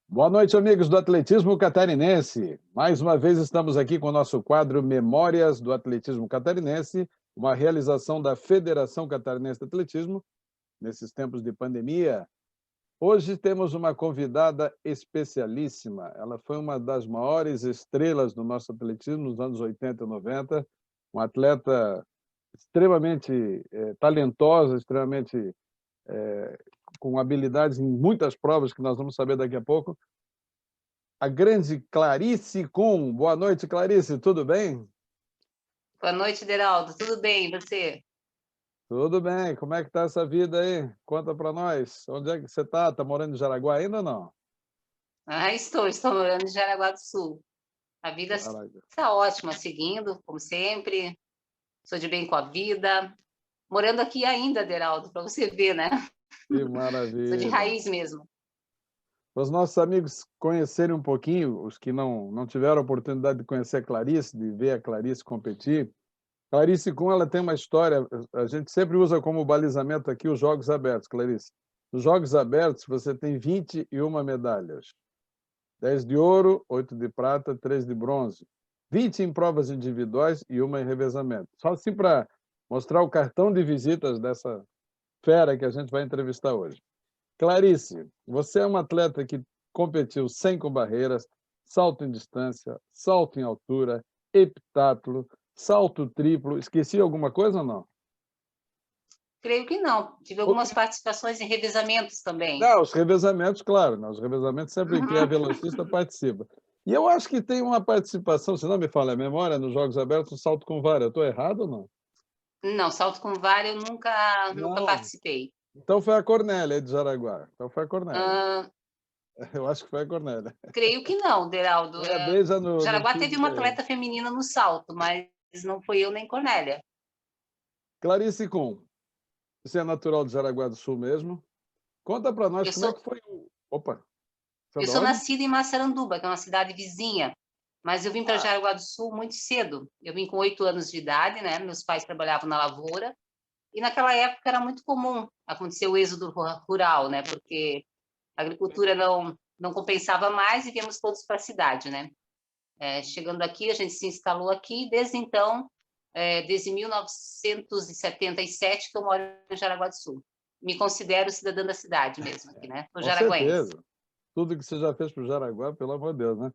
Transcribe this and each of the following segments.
Boa noite, amigos do Atletismo Catarinense. Mais uma vez estamos aqui com o nosso quadro Memórias do Atletismo Catarinense, uma realização da Federação Catarinense de Atletismo nesses tempos de pandemia. Hoje temos uma convidada especialíssima. Ela foi uma das maiores estrelas do nosso atletismo nos anos 80 e 90, uma atleta extremamente talentosa, extremamente com habilidades em muitas provas que nós vamos saber daqui a pouco. A grande Clarice Kuhn. Boa noite, Clarice, tudo bem? Boa noite, Deraldo. Tudo bem, e você? Tudo bem. Como é que está essa vida aí? Conta para nós. Onde é que você está? Está morando em Jaraguá ainda ou não? Estou morando em Jaraguá do Sul. A vida Jaraguá. está ótima, seguindo, como sempre. Sou de bem com a vida. Morando aqui ainda, Deraldo, para você ver, né? Que Sou de maravilha. raiz mesmo. Para os nossos amigos conhecerem um pouquinho, os que não tiveram a oportunidade de conhecer a Clarice, de ver a Clarice competir, Clarice Kuhn, ela tem uma história, a gente sempre usa como balizamento aqui os Jogos Abertos, Clarice. Nos Jogos Abertos, você tem 21 medalhas. 10 de ouro, 8 de prata, 3 de bronze. 20 em provas individuais e uma em revezamento. Só assim para mostrar o cartão de visitas dessa fera que a gente vai entrevistar hoje. Clarice, você é uma atleta que competiu 100 com barreiras, salto em distância, salto em altura, heptátulo, salto triplo. Esqueci alguma coisa ou não? Creio que não. Tive algumas participações em revezamentos também. Não, os revezamentos, claro, né? Os revezamentos sempre quem é velocista participa. E eu acho que tem uma participação, se não me falha a memória, nos Jogos Abertos, o salto com vara. Eu estou errado ou não? Não, salto com vara eu nunca Não. participei. Então foi a Cornélia de Jaraguá. Então foi a Cornélia. Ah, Eu acho que foi a Cornélia. creio que não, Deraldo. Foi a Beija no Jaraguá teve uma time. atleta feminina no salto, mas não foi eu nem Cornélia. Clarice Kuhn, você é natural de Jaraguá do Sul mesmo? Conta para nós Eu como é sou que foi o... Opa, você é Eu de sou onde? nascida em Massaranduba, que é uma cidade vizinha, mas eu vim para Ah, Jaraguá do Sul muito cedo. Eu vim com 8 anos de idade, né? Meus pais trabalhavam na lavoura, e naquela época era muito comum acontecer o êxodo rural, né? Porque a agricultura não compensava mais e viemos todos para a cidade, né? Chegando aqui, a gente se instalou aqui, desde então, desde 1977 que eu moro em Jaraguá do Sul. Me considero cidadã da cidade mesmo aqui, né? Sou com jaraguense. certeza. Tudo que você já fez para o Jaraguá, pelo amor de Deus, né?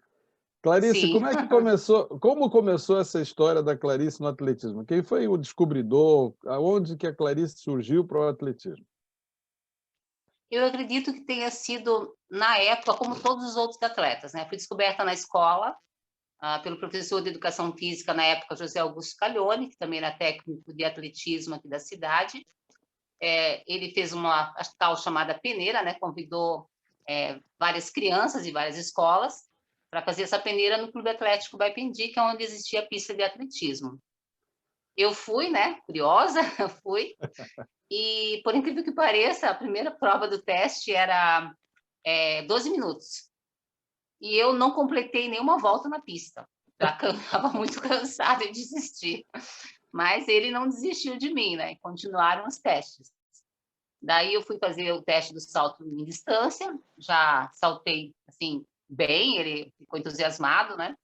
Clarice, Sim. como é que começou? Como começou essa história da Clarice no atletismo? Quem foi o descobridor? Aonde que a Clarice surgiu para o atletismo? Eu acredito que tenha sido, na época, como todos os outros atletas, né? Fui descoberta na escola, pelo professor de educação física, na época, José Augusto Caglione, que também era técnico de atletismo aqui da cidade. Ele fez uma tal chamada peneira, né? Convidou várias crianças de várias escolas para fazer essa peneira no Clube Atlético Baipendi, que é onde existia a pista de atletismo. Eu fui, né? Curiosa, fui. E, por incrível que pareça, a primeira prova do teste era 12 minutos. E eu não completei nenhuma volta na pista. Já estava muito cansada e desisti. Mas ele não desistiu de mim, né? Continuaram os testes. Daí eu fui fazer o teste do salto em distância, já saltei assim bem, ele ficou entusiasmado, né?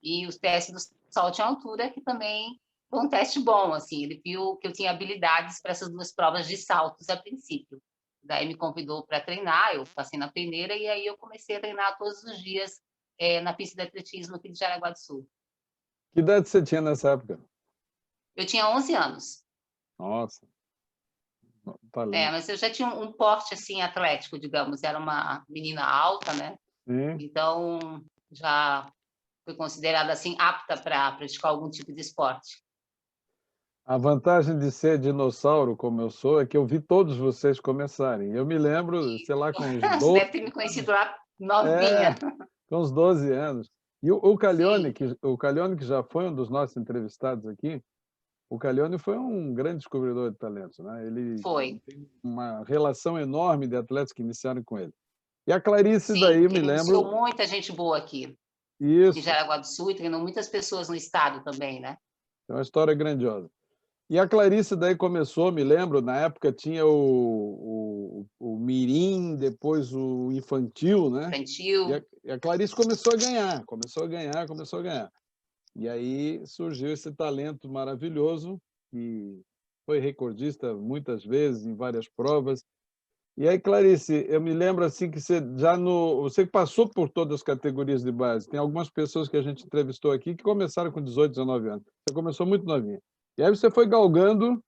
E os testes do salto em altura, que também foi um teste bom, assim, ele viu que eu tinha habilidades para essas duas provas de saltos a princípio. Daí me convidou para treinar, eu passei na peneira e aí eu comecei a treinar todos os dias na pista de atletismo aqui de Jaraguá do Sul. Que idade você tinha nessa época? Eu tinha 11 anos, Nossa, talento. mas eu já tinha um porte assim atlético, digamos, era uma menina alta, né? Sim. Então já fui considerada assim apta para praticar algum tipo de esporte. A vantagem de ser dinossauro, como eu sou, é que eu vi todos vocês começarem. Eu me lembro, sei lá, com uns Você 12 deve ter me anos. conhecido lá É, novinha. com uns 12 anos. E Sim, O Caglione, que já foi um dos nossos entrevistados aqui, o Caglione foi um grande descobridor de talentos, né? Ele foi. tem uma relação enorme de atletas que iniciaram com ele. E a Clarice Sim, daí, porque me ele iniciou lembro, muita gente boa aqui, em isso, Jaraguá do Sul, e treinou muitas pessoas no estado também, né? é uma história grandiosa. E a Clarice daí começou, me lembro, na época tinha o mirim, depois o infantil, né? Infantil. E a Clarice começou a ganhar, começou a ganhar. E aí surgiu esse talento maravilhoso, que foi recordista muitas vezes em várias provas. E aí, Clarice, eu me lembro assim que você passou por todas as categorias de base. Tem algumas pessoas que a gente entrevistou aqui que começaram com 18, 19 anos. Você começou muito novinha. E aí você foi galgando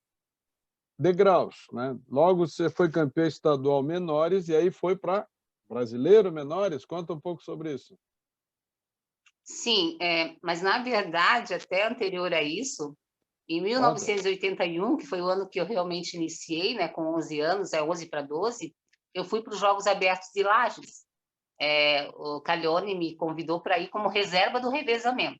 degraus, né? Logo você foi campeã estadual menores e aí foi para brasileiro menores. Conta um pouco sobre isso. Sim, mas na verdade, até anterior a isso, em Conta. 1981, que foi o ano que eu realmente iniciei, né, com 11 anos, 11 para 12, eu fui para os Jogos Abertos de Lages. O Caglione me convidou para ir como reserva do revezamento.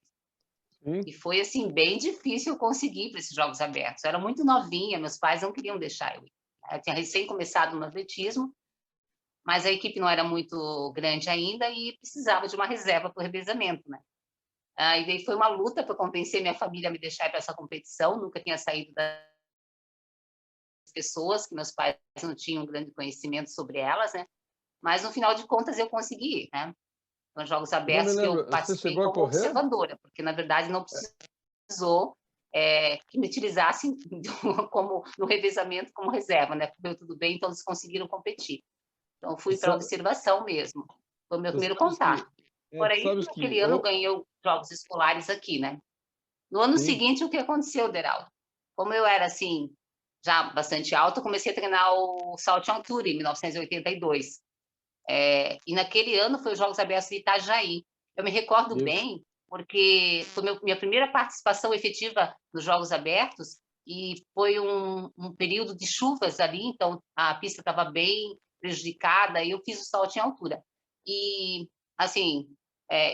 Sim. E foi, assim, bem difícil conseguir para esses Jogos Abertos. Eu era muito novinha, meus pais não queriam deixar eu ir. Eu tinha recém começado no atletismo, mas a equipe não era muito grande ainda e precisava de uma reserva para o revezamento, né? E daí foi uma luta para convencer minha família a me deixar ir para essa competição. Nunca tinha saído das pessoas, que meus pais não tinham grande conhecimento sobre elas, né? Mas, no final de contas, eu consegui ir, né? Nos Jogos Eu não me Abertos que eu lembro, você participei chegou a como correr? observadora, porque, na verdade, não precisou que me utilizassem como, no revezamento como reserva, né? Deu tudo bem, então eles conseguiram competir. Então, eu fui para observação mesmo. Foi o meu primeiro contato. Tu Fora isso, sabes que naquele ano, eu ganhei os Jogos Escolares aqui, né? No ano sim, seguinte, o que aconteceu, Deraldo? Como eu era, assim, já bastante alta, eu comecei a treinar o salto em altura, em 1982. E naquele ano foi os Jogos Abertos de Itajaí. Eu me recordo isso. bem, porque foi minha primeira participação efetiva nos Jogos Abertos e foi um período de chuvas ali, então a pista estava bem prejudicada e eu fiz o salto em altura. E, assim,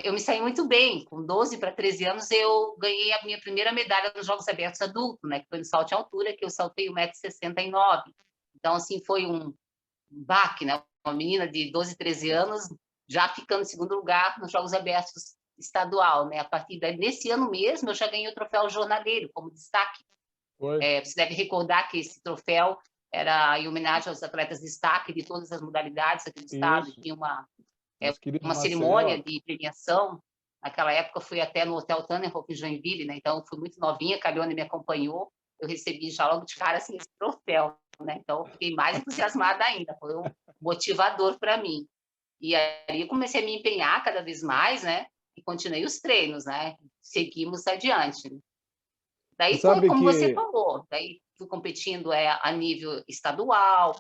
eu me saí muito bem. Com 12 para 13 anos, eu ganhei a minha primeira medalha nos Jogos Abertos adulto, né, que foi no salto em altura, que eu saltei 1,69 m. Então, assim, foi um baque, né? Uma menina de 12, 13 anos já ficando em segundo lugar nos Jogos Abertos estadual, né? A partir daí, nesse ano mesmo, eu já ganhei o troféu jornaleiro como destaque. Foi. Você deve recordar que esse troféu era em homenagem aos atletas de destaque de todas as modalidades aqui do estado, e Isso. tinha Nosso querido uma Maceió. cerimônia de premiação. Naquela época, eu fui até no Hotel Tannenhof em Joinville, né? Então, eu fui muito novinha, a Caglione me acompanhou, eu recebi já logo de cara assim, esse troféu, né? Então, eu fiquei mais entusiasmada ainda, foi um motivador para mim. E aí eu comecei a me empenhar cada vez mais, né? E continuei os treinos, né? Seguimos adiante. Você Daí foi sabe como você que falou, daí fui competindo a nível estadual,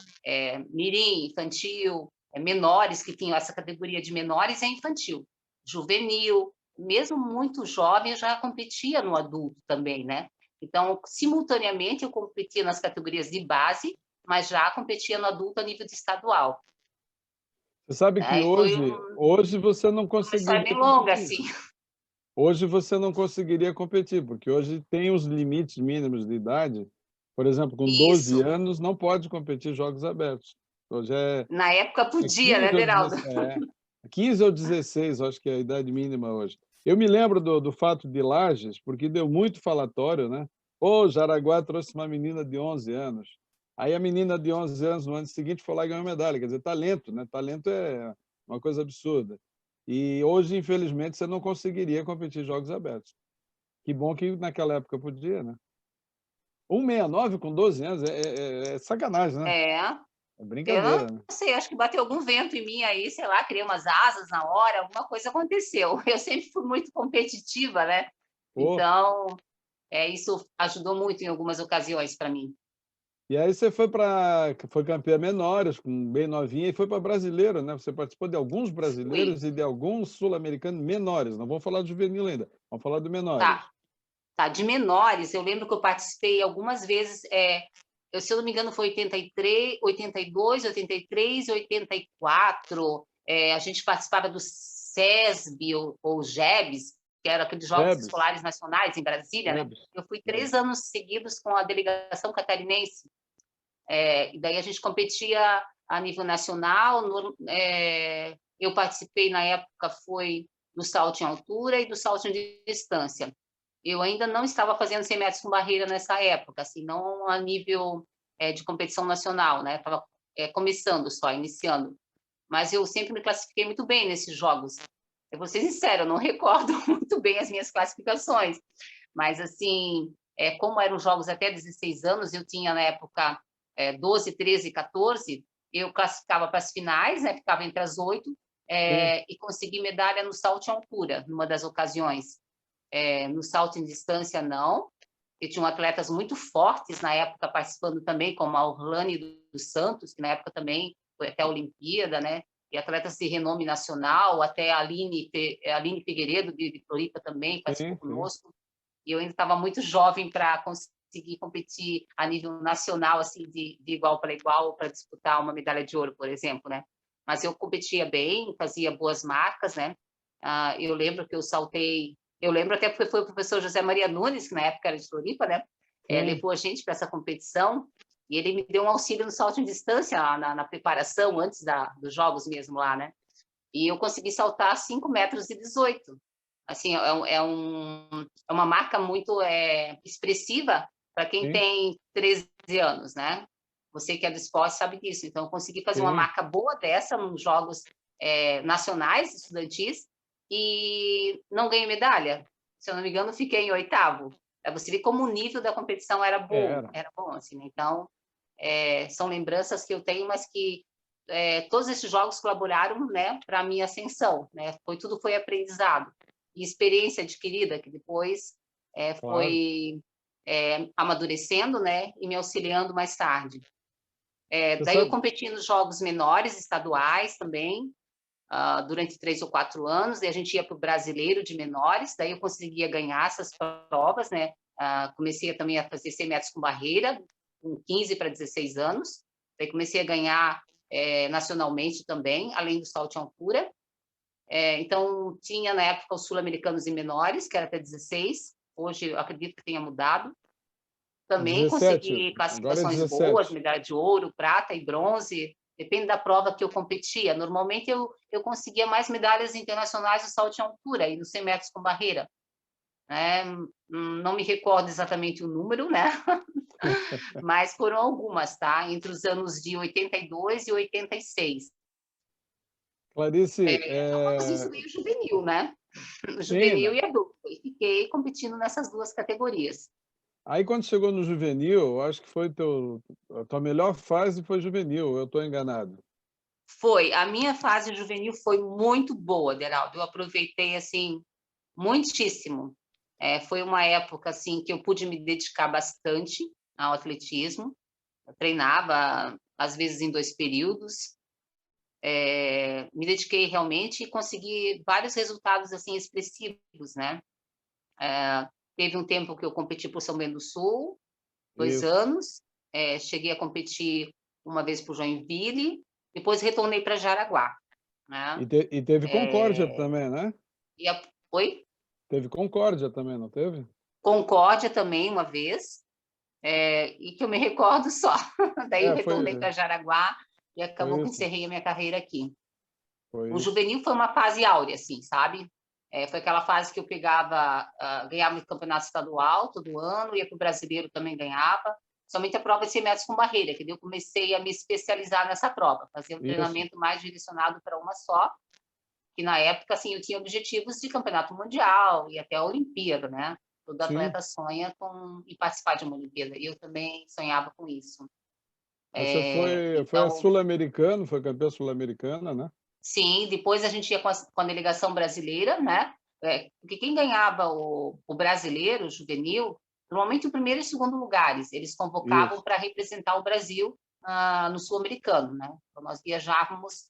mirim, infantil, menores, que tinham essa categoria de menores é infantil, juvenil, mesmo muito jovem, eu já competia no adulto também, né? Então, simultaneamente, eu competia nas categorias de base, mas já competia no adulto a nível de estadual. você sabe que Né? E foi hoje você não uma história conseguiria bem longa, competir. assim. Hoje você não conseguiria competir, porque hoje tem os limites mínimos de idade. Por exemplo, com 12 Isso. anos não pode competir em jogos abertos. Hoje Na época é podia, né, 15 ou Deraldo? 16, 15 ou 16, acho que é a idade mínima hoje. Eu me lembro do fato de Lages, porque deu muito falatório, né? Ô, Jaraguá trouxe uma menina de 11 anos. Aí a menina de 11 anos, no ano seguinte, foi lá e ganhou medalha. Quer dizer, talento, né? Talento é uma coisa absurda. E hoje, infelizmente, você não conseguiria competir em jogos abertos. Que bom que naquela época podia, né? 1,69 com 12 anos é sacanagem, né? É, É eu não brincadeira, né? sei, acho que bateu algum vento em mim aí, sei lá, criei umas asas na hora, alguma coisa aconteceu. Eu sempre fui muito competitiva, né? Pô. Então, isso ajudou muito em algumas ocasiões para mim. E aí você foi campeã menores, com bem novinha, e foi para brasileiro, né? Você participou de alguns Fui, brasileiros e de alguns sul-americanos menores. Não vamos falar do juvenil ainda, vamos falar do menores. tá, tá. De menores, eu lembro que eu participei algumas vezes, se eu não me engano, foi 83, 82, 83, 84. A gente participava do SESB ou GEBS, que eram aqueles Jogos Jebs, Escolares Nacionais em Brasília, né? Jebs, Eu fui Jebs. 3 anos seguidos com a delegação catarinense. E daí a gente competia a nível nacional. Eu participei, na época, foi do salto em altura e do salto em distância. Eu ainda não estava fazendo 100 metros com barreira nessa época, assim, não a nível de competição nacional, né? Estava começando só, iniciando. Mas eu sempre me classifiquei muito bem nesses jogos. Eu vou ser sincera, eu não recordo muito bem as minhas classificações. Mas, assim, como eram jogos até 16 anos, eu tinha, na época, 12, 13, 14, eu classificava para as finais, né, ficava entre as 8, e consegui medalha no salto em altura, numa das ocasiões. No salto em distância, não. E tinham atletas muito fortes na época participando também, como a Orlane dos Santos, que na época também foi até a Olimpíada, né? E atletas de renome nacional, até a Aline Figueiredo, de Floripa, também participou conosco. E eu ainda estava muito jovem para conseguir competir a nível nacional, assim, de igual para igual, para disputar uma medalha de ouro, por exemplo, né? Mas eu competia bem, fazia boas marcas, né? Eu lembro que eu saltei... Eu lembro até porque foi o professor José Maria Nunes, que na época era de Floripa, né? Levou a gente para essa competição e ele me deu um auxílio no salto em distância, na preparação, antes dos jogos mesmo lá, né? E eu consegui saltar 5,18 metros. Assim, é uma marca muito expressiva para quem tem 13 anos, né? Você que é do esporte sabe disso. Então, eu consegui fazer uma marca boa dessa nos jogos nacionais, estudantis, e não ganhei medalha. Se eu não me engano, fiquei em 8º. Você vê como o nível da competição era bom, assim, né? Então, são lembranças que eu tenho, mas que todos esses jogos colaboraram, né, para a minha ascensão, né? Tudo foi aprendizado e experiência adquirida que depois foi amadurecendo, né, e me auxiliando mais tarde. Daí eu competi nos jogos menores, estaduais também, durante 3 ou 4 anos, e a gente ia para o brasileiro de menores, daí eu conseguia ganhar essas provas, né? Comecei também a fazer 100 metros com barreira, com 15 para 16 anos, daí comecei a ganhar nacionalmente também, além do salto em altura. Então, tinha na época os sul-americanos e menores, que era até 16, hoje eu acredito que tenha mudado. Também 17, consegui agora é classificações 17. boas, medalha de ouro, prata e bronze, depende da prova que eu competia. Normalmente, eu conseguia mais medalhas internacionais no salto em altura e nos 100 metros com barreira. Não me recordo exatamente o número, né? Mas foram algumas, tá? Entre os anos de 82 e 86. Clarice, Mas isso meio juvenil, né? Sim, Juvenil e adulto. E fiquei competindo nessas duas categorias. aí quando chegou no juvenil, eu acho que foi a tua melhor fase foi juvenil, eu estou enganado. Foi. A minha fase juvenil foi muito boa, Deraldo. Eu aproveitei, assim, muitíssimo. Foi uma época, assim, que eu pude me dedicar bastante ao atletismo. Eu treinava, às vezes, em 2 períodos. Me dediquei realmente e consegui vários resultados, assim, expressivos, né? Teve um tempo que eu competi por São Bento do Sul, 2 Isso. anos. Cheguei a competir uma vez por Joinville, depois retornei para Jaraguá, né? E teve Concórdia também, né? Oi? Teve Concórdia também, não teve? Concórdia também, uma vez, e que eu me recordo só. Daí eu retornei Foi, para Jaraguá e foi acabou que isso. encerrei a minha carreira aqui. Foi O isso. juvenil foi uma fase áurea, assim, sabe? Foi aquela fase que eu pegava, ganhava o campeonato estadual todo ano, ia para o brasileiro também ganhava, somente a prova de 100 metros com barreira, que daí eu comecei a me especializar nessa prova, fazer um Isso. treinamento mais direcionado para uma só, que na época, assim, eu tinha objetivos de campeonato mundial e até a Olimpíada, né? Todo Sim. atleta sonha em participar de uma Olimpíada, e eu também sonhava com isso. Você foi a Então, sul-americano, foi campeã sul-americana, né? sim, depois a gente ia com a delegação brasileira, né? Porque quem ganhava o brasileiro, o juvenil, normalmente o primeiro e segundo lugares, eles convocavam Isso. para representar o Brasil no sul-americano, né? Então, nós viajávamos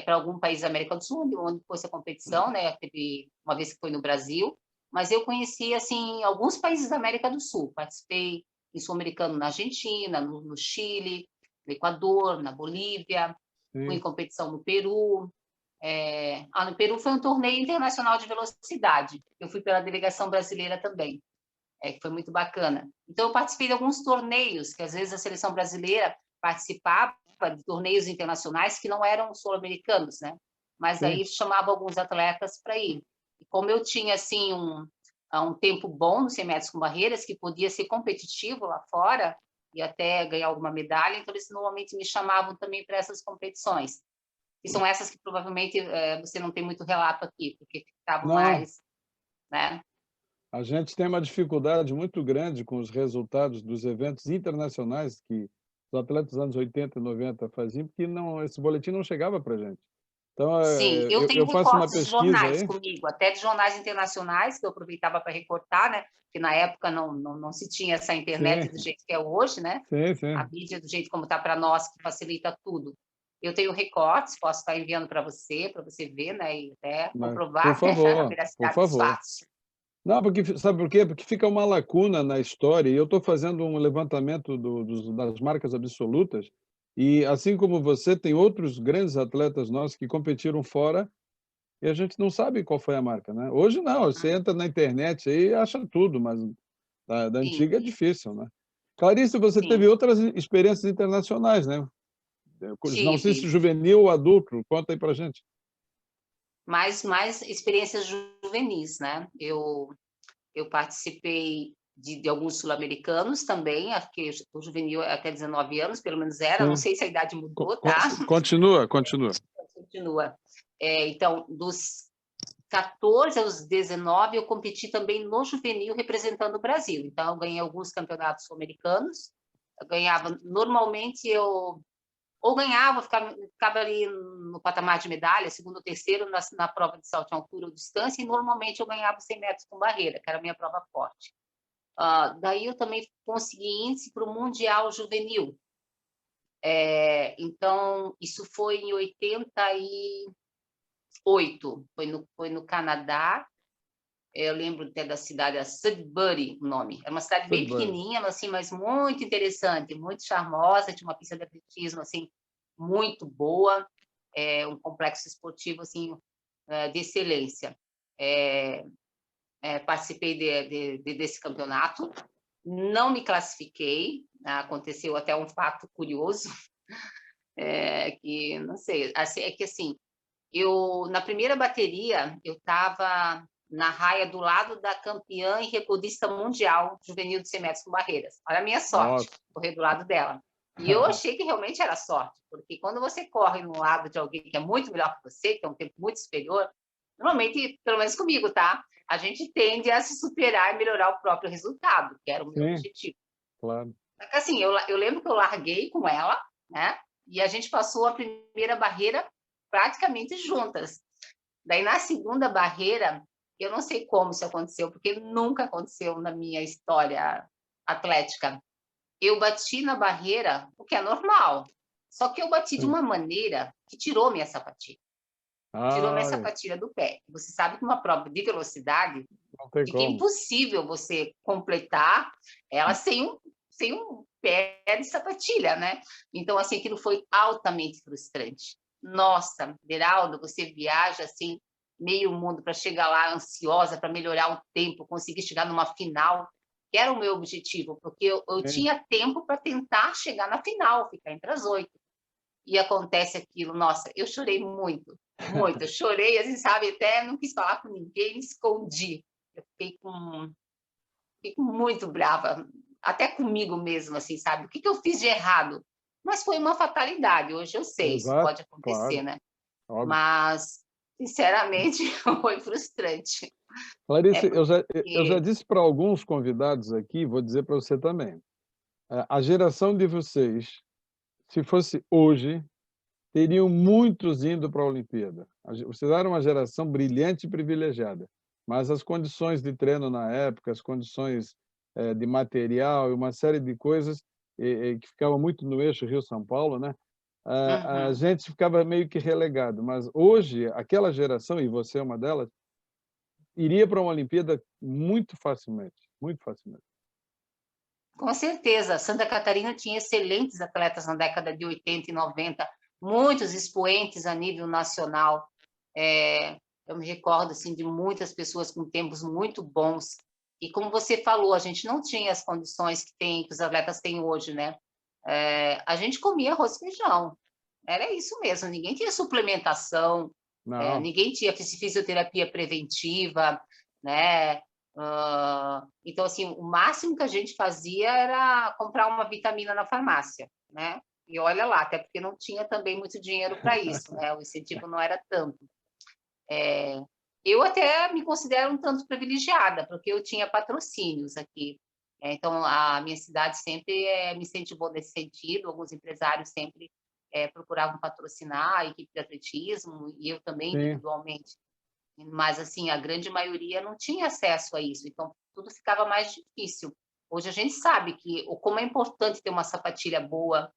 para algum país da América do Sul, onde fosse a competição, né? Teve uma vez que foi no Brasil, mas eu conheci, assim, alguns países da América do Sul. Participei em sul-americano na Argentina, no Chile, no Equador, na Bolívia, fui em Sim. competição no Peru. No Peru foi um torneio internacional de velocidade. Eu fui pela delegação brasileira também, que foi muito bacana. Então, eu participei de alguns torneios, que às vezes a seleção brasileira participava de torneios internacionais que não eram sul-americanos, né? Mas Sim. aí chamava alguns atletas para ir. E como eu tinha, assim, um tempo bom nos 100 metros com barreiras, que podia ser competitivo lá fora, e até ganhar alguma medalha, então eles normalmente me chamavam também para essas competições. E são essas que provavelmente você não tem muito relato aqui, porque ficavam Não, mais, né? a gente tem uma dificuldade muito grande com os resultados dos eventos internacionais que os atletas dos anos 80 e 90 faziam, porque não, esse boletim não chegava para a gente. Então, Sim, eu tenho eu faço uma recortes de pesquisa jornais aí. comigo, até de jornais internacionais, que eu aproveitava para recortar, né? Porque na época não se tinha essa internet do Sim, jeito que é hoje, né? sim, A sim. mídia do jeito como está para nós, que facilita tudo. Eu tenho recortes, posso estar enviando para você ver, né? E até Mas, comprovar a por veracidade dos favor. fatos. Não, porque sabe por quê? Porque fica uma lacuna na história, e eu estou fazendo um levantamento das marcas absolutas, e assim como você, tem outros grandes atletas nossos que competiram fora, e a gente não sabe qual foi a marca, né? Hoje não, você Uhum. entra na internet aí e acha tudo, mas da Sim, antiga é difícil, né? Clarice, você teve sim, outras experiências internacionais, né? Não sei se tive. juvenil ou adulto, conta aí pra gente. Mais experiências juvenis, né? Eu participei de alguns sul-americanos também, acho que o juvenil é até 19 anos, pelo menos era, não Sim. sei se a idade mudou, tá? Continua, continua. Continua. Então, dos 14 aos 19, eu competi também no juvenil representando o Brasil. Então, eu ganhei alguns campeonatos sul-americanos. Eu ganhava, normalmente, eu ou ganhava, ficava ali no patamar de medalha, segundo ou terceiro, na prova de salto em altura ou distância, e normalmente eu ganhava 100 metros com barreira, que era a minha prova forte. Daí eu também consegui índice para o Mundial Juvenil. Então, isso foi em 88, foi no Canadá. Eu lembro até da cidade, a Sudbury, o nome. É uma cidade bem Sudbury. pequenininha, assim, mas muito interessante, muito charmosa, tinha uma pista de atletismo assim, muito boa, um complexo esportivo assim, de excelência. Participei desse campeonato, não me classifiquei, aconteceu até um fato curioso, que, não sei, assim, é que assim, na primeira bateria, eu estava na raia do lado da campeã e recordista mundial juvenil de 100 metros com barreiras. Olha a minha sorte, Nossa. correr do lado dela. E eu achei que realmente era sorte, porque quando você corre no lado de alguém que é muito melhor que você, que tem um tempo muito superior, normalmente, pelo menos comigo, tá? A gente tende a se superar e melhorar o próprio resultado, que era o meu Sim, objetivo. claro. Assim, eu lembro que eu larguei com ela, né? E a gente passou a primeira barreira praticamente juntas. Daí, na segunda barreira, eu não sei como isso aconteceu, porque nunca aconteceu na minha história atlética. Eu bati na barreira, o que é normal. Só que eu bati de Sim. uma maneira que tirou minha sapatilha. Tirou minha Ai, sapatilha do pé. Você sabe que uma prova de velocidade não tem fica como. impossível você completar ela sem um pé de sapatilha, né? Então, assim, aquilo foi altamente frustrante. Nossa, Beraldo, você viaja assim, meio mundo para chegar lá ansiosa, para melhorar o tempo, conseguir chegar numa final, que era o meu objetivo, porque eu Sim. tinha tempo para tentar chegar na final, ficar entre as 8. E acontece aquilo, nossa, eu chorei muito, muito. Eu chorei, assim, sabe, até não quis falar com ninguém, me escondi. Eu fiquei muito brava, até comigo mesmo, assim, sabe? O que eu fiz de errado? Mas foi uma fatalidade, hoje eu sei, isso Exato, pode acontecer, claro, né? óbvio. Mas, sinceramente, foi frustrante. É Clarice, eu já porque... disse para alguns convidados aqui, vou dizer para você também. A geração de vocês, se fosse hoje, teriam muitos indo para a Olimpíada. Vocês eram uma geração brilhante e privilegiada, mas as condições de treino na época, as condições de material e uma série de coisas que ficavam muito no eixo Rio-São Paulo, né? A Uhum. gente ficava meio que relegado. Mas hoje, aquela geração, e você é uma delas, iria para uma Olimpíada muito facilmente, muito facilmente. Com certeza, Santa Catarina tinha excelentes atletas na década de 80 e 90, muitos expoentes a nível nacional. Eu me recordo assim, de muitas pessoas com tempos muito bons. E como você falou, a gente não tinha as condições que os atletas têm hoje, né? A gente comia arroz e feijão, era isso mesmo, ninguém tinha suplementação, Não, ninguém tinha fisioterapia preventiva, né? Então, assim, o máximo que a gente fazia era comprar uma vitamina na farmácia, né? E olha lá, até porque não tinha também muito dinheiro para isso, né? O incentivo não era tanto. Eu até me considero um tanto privilegiada, porque eu tinha patrocínios aqui. Então, a minha cidade sempre me incentivou nesse sentido, alguns empresários sempre procuravam patrocinar a equipe de atletismo, e eu também Sim, individualmente. Mas, assim, a grande maioria não tinha acesso a isso, então tudo ficava mais difícil. Hoje a gente sabe como é importante ter uma sapatilha boa,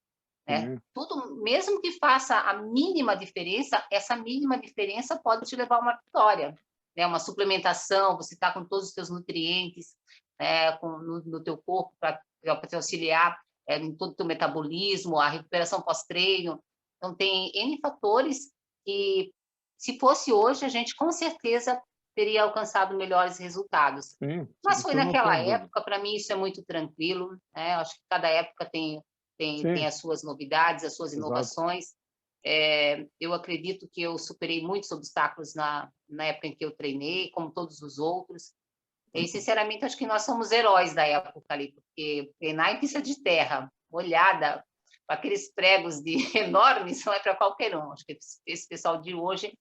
né? sim, Tudo, mesmo que faça a mínima diferença, essa mínima diferença pode te levar a uma vitória, né? Uma suplementação, você está com todos os seus nutrientes, no teu corpo para te auxiliar em todo o teu metabolismo, a recuperação pós-treino. Então, tem N fatores que, se fosse hoje, a gente com certeza teria alcançado melhores resultados. sim, Mas foi isso eu não tenho naquela dúvida. época, para mim isso é muito tranquilo, né? Acho que cada época tem Sim, as suas novidades, as suas exato. inovações. Eu acredito que eu superei muitos obstáculos na época em que eu treinei, como todos os outros. E, sinceramente, acho que nós somos heróis da época ali, porque treinar em pista de terra, molhada, com aqueles pregos enormes, não é para qualquer um. Acho que esse pessoal de hoje